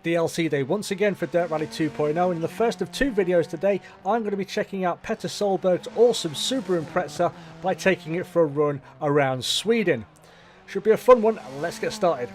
DLC day once again for Dirt Rally 2.0, and in the first of two videos today I'm going to be checking out Petter Solberg's awesome Subaru Impreza by taking it for a run around Sweden. Should be a fun one, let's get started.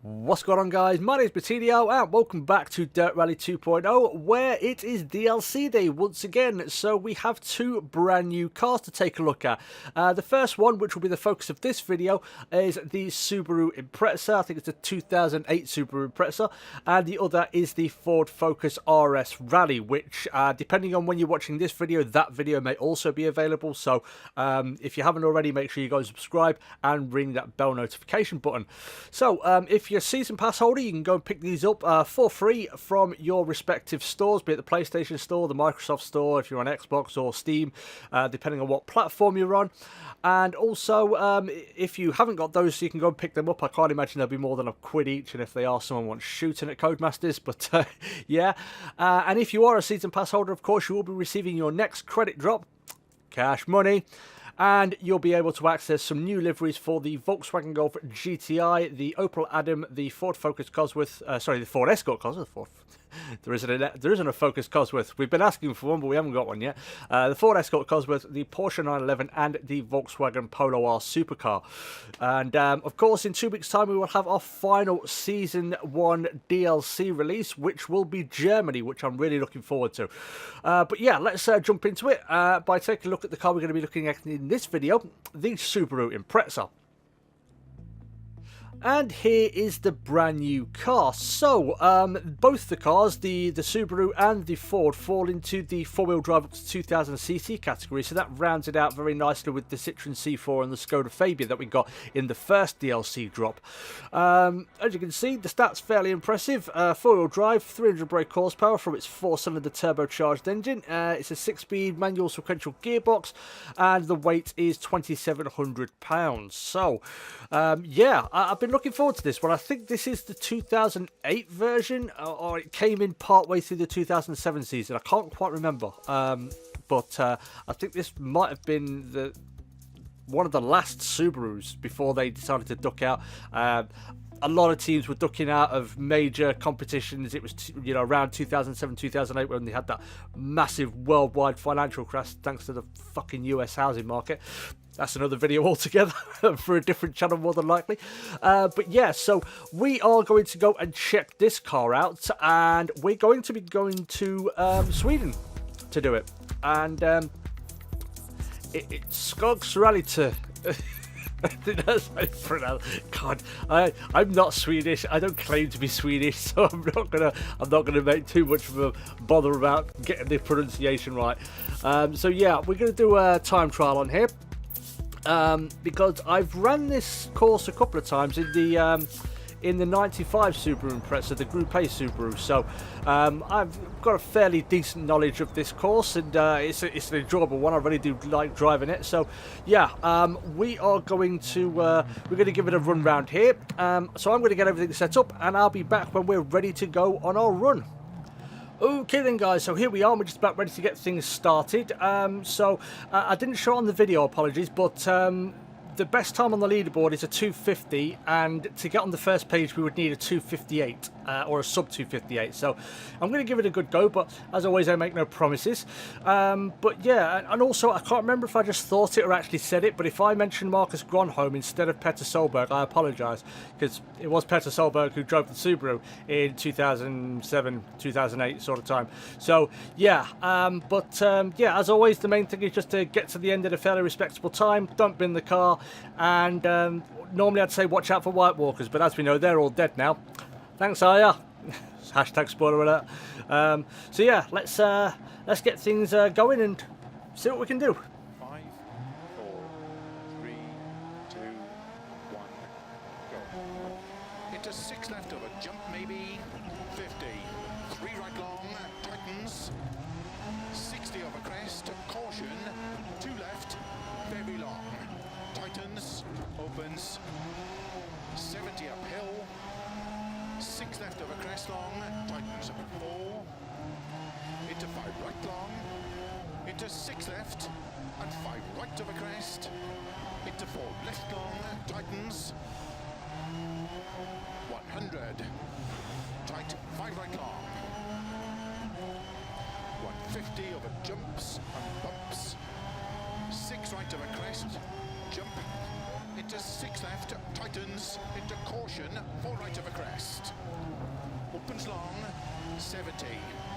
What's going on, guys? My name is Batilio and welcome back to Dirt Rally 2.0, where it is DLC day once again. So we have two brand new cars to take a look at. The first one, which will be the focus of this video, is the Subaru Impreza. I think it's the 2008 Subaru Impreza, and the other is the Ford Focus RS Rally, which depending on when you're watching this video, that video may also be available. So if you haven't already, make sure you go and subscribe and ring that bell notification button. So if you're a season pass holder, you can go and pick these up for free from your respective stores, be it the PlayStation Store, the Microsoft Store, if you're on Xbox or Steam, depending on what platform you're on. And also, if you haven't got those, you can go and pick them up. I can't imagine they'll be more than £1 each, and if they are, someone wants shooting at Codemasters, but yeah. And if you are a season pass holder, of course, you will be receiving your next credit drop, cash money. And you'll be able to access some new liveries for the Volkswagen Golf GTI, the Opel Adam, the Ford Focus Cosworth, the Ford Escort Cosworth. There isn't a Focus Cosworth. We've been asking for one, but we haven't got one yet. The Ford Escort Cosworth, the Porsche 911, and the Volkswagen Polo R supercar. And of course, in 2 weeks' time, we will have our final Season 1 DLC release, which will be Germany, which I'm really looking forward to. But yeah, let's jump into it by taking a look at the car we're going to be looking at in this video, the Subaru Impreza. And here is the brand new car. So, both the cars, the Subaru and the Ford, fall into the four-wheel drive up to 2000cc category. So that rounds it out very nicely with the Citroen C4 and the Skoda Fabia that we got in the first DLC drop. As you can see, the stats fairly impressive. Four-wheel drive, 300 brake horsepower from its four-cylinder turbocharged engine. It's a six-speed manual sequential gearbox, and the weight is 2,700 pounds. So, yeah, I've been looking forward to this one. I think this is the 2008 version, or it came in partway through the 2007 season. I can't quite remember, but I think this might have been one of the last Subarus before they decided to duck out. A lot of teams were ducking out of major competitions. It was, around 2007, 2008 when they had that massive worldwide financial crash thanks to the fucking US housing market. That's another video altogether for a different channel, more than likely. But yeah, so we are going to go and check this car out, and we're going to be going to Sweden to do it. And it's Skogsrally. That's how it's pronounced. God, I'm not Swedish. I don't claim to be Swedish, so I'm not gonna make too much of a bother about getting the pronunciation right. So yeah, we're gonna do a time trial on here. Because I've ran this course a couple of times in the 95 Subaru Impreza, the Group A Subaru, so I've got a fairly decent knowledge of this course, and it's an enjoyable one. I really do like driving it. So yeah, we're going to give it a run round here. So I'm going to get everything set up, and I'll be back when we're ready to go on our run. Okay then, guys, so here we are. We're just about ready to get things started. I didn't show it on the video, apologies, but the best time on the leaderboard is a 250, and to get on the first page we would need a 258 or a sub 258. So I'm going to give it a good go, but as always I make no promises. But yeah, and also I can't remember if I just thought it or actually said it, but if I mentioned Marcus Gronholm instead of Petter Solberg, I apologise, because it was Petter Solberg who drove the Subaru in 2007, 2008 sort of time. So yeah, yeah, as always, the main thing is just to get to the end at a fairly respectable time, don't bin the car, and normally I'd say watch out for White Walkers, but as we know, they're all dead now. Thanks, Aya. Hashtag spoiler alert. So yeah, let's get things going and see what we can do. 5, 4, 3, 2, 1, go. Into 6 left over, jump maybe, 50. 3 right long, tightens. 60 over crest, caution. 2 left, very long. Tightens, opens. 70 uphill. 6 left over crest long, tightens up at 4. Into 5 right long. Into into 6 left and 5 right of a crest, into 4 left long, tightens, 100, tight, 5 right long, 150 over jumps and bumps, 6 right of a crest, jump, into 6 left, tightens, into caution, 4 right of a crest, opens long, 70,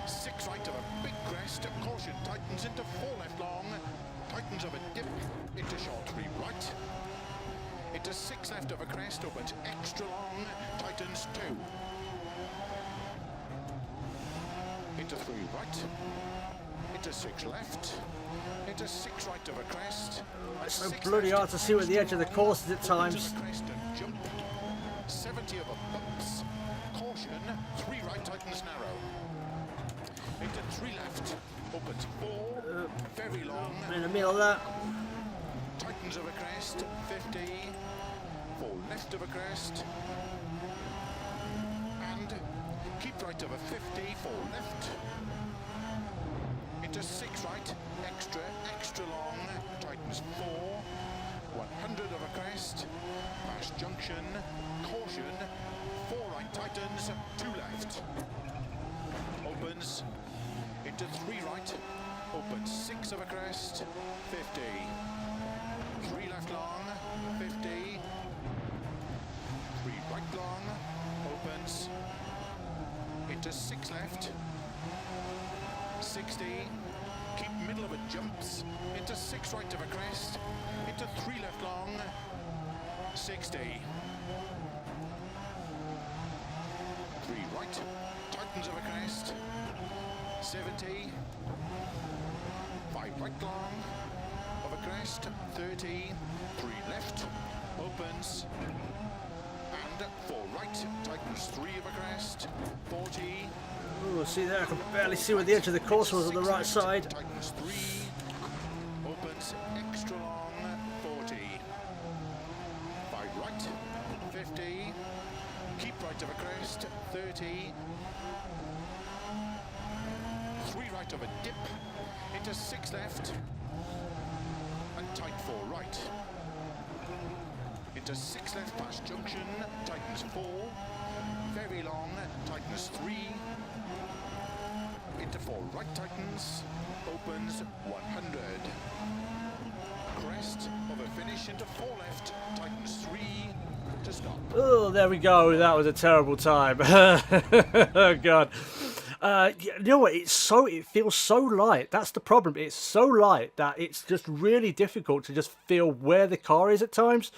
6 right of a big crest, caution, tightens into 4 left long, tightens of a dip, into short 3 right, into 6 left of a crest, opens extra long, tightens 2, into 3 right, into 6 left, into 6 right of a crest, It's so bloody hard to see where the edge of the course is at times. into the crest and jump, 70 over bumps, caution, 3 right, tightens narrow, into 3 left, opens 4, very long, In the middle of that. tightens of a crest, 50, 4 left of a crest, and keep right of a 50, 4 left, into 6 right, extra, extra long, tightens 4, 100 of a crest, past junction, caution, 4 right, tightens, 2 left, opens, into 3 right, opens 6 of a crest, 50, 3 left long, 50, 3 right long, opens, into 6 left, 60, keep middle of it, jumps, into 6 right of a crest, into 3 left long, 60, 3 right, tightens of a crest, 70, 5 right long of a crest, 30, 3 left, opens, and 4 right, tightens 3 of a crest, 40, Ooh, see there, I can barely see where the edge of the course was on the right side. tightens 3, opens extra long, 40, 5 right, 50, keep right of a crest, 30, 3 right of a dip, into 6 left, and tight 4 right, into 6 left past junction, tightens 4, very long, tightens 3, into 4 right, tightens, opens 100, crest of a finish, into 4 left, tightens 3, to stop. Oh, there we go. That was a terrible time. Oh God. You know what? It feels so light. That's the problem. It's so light that it's just really difficult to just feel where the car is at times.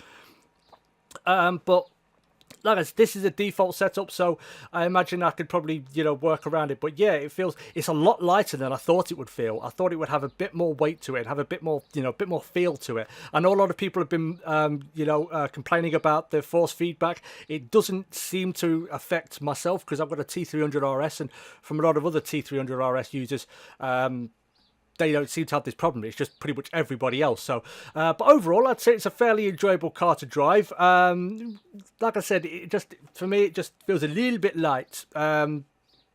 But like I said, this is a default setup, so I imagine I could probably, work around it. But yeah, it's a lot lighter than I thought it would feel. I thought it would have a bit more weight to it, have a bit more, bit more feel to it. I know a lot of people have been, complaining about the force feedback. It doesn't seem to affect myself because I've got a T300 RS, and from a lot of other T300 RS users, they don't seem to have this problem. It's just pretty much everybody else. So, but overall, I'd say it's a fairly enjoyable car to drive. Like I said, for me, it just feels a little bit light.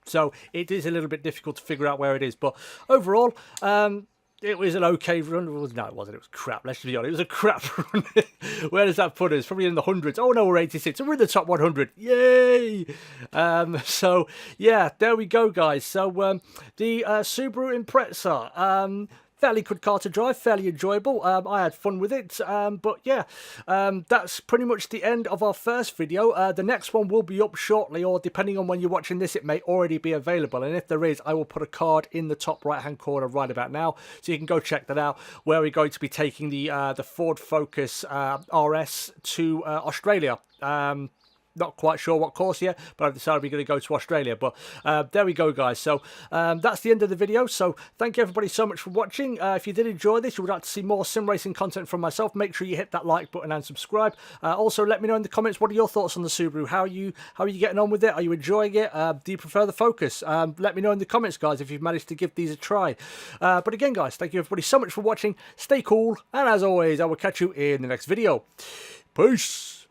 So it is a little bit difficult to figure out where it is. But overall, it was an okay run. No, it wasn't. It was crap. Let's be honest. It was a crap run. Where does that put us? Probably in the hundreds. Oh no, we're 86. So we're in the top 100. Yay! So yeah, there we go, guys. So the Subaru Impreza. Fairly good car to drive, fairly enjoyable. I had fun with it, but yeah, that's pretty much the end of our first video. The next one will be up shortly, or depending on when you're watching this, it may already be available, and if there is, I will put a card in the top right hand corner right about now, so you can go check that out, where we're going to be taking the Ford Focus RS to Australia. Not quite sure what course yet, but I've decided we're going to go to Australia. But there we go, guys. So that's the end of the video. So thank you, everybody, so much for watching. If you did enjoy this, you would like to see more sim racing content from myself, make sure you hit that like button and subscribe. Also, let me know in the comments, what are your thoughts on the Subaru? How are you getting on with it? Are you enjoying it? Do you prefer the Focus? Let me know in the comments, guys, if you've managed to give these a try. But again, guys, thank you, everybody, so much for watching. Stay cool. And as always, I will catch you in the next video. Peace.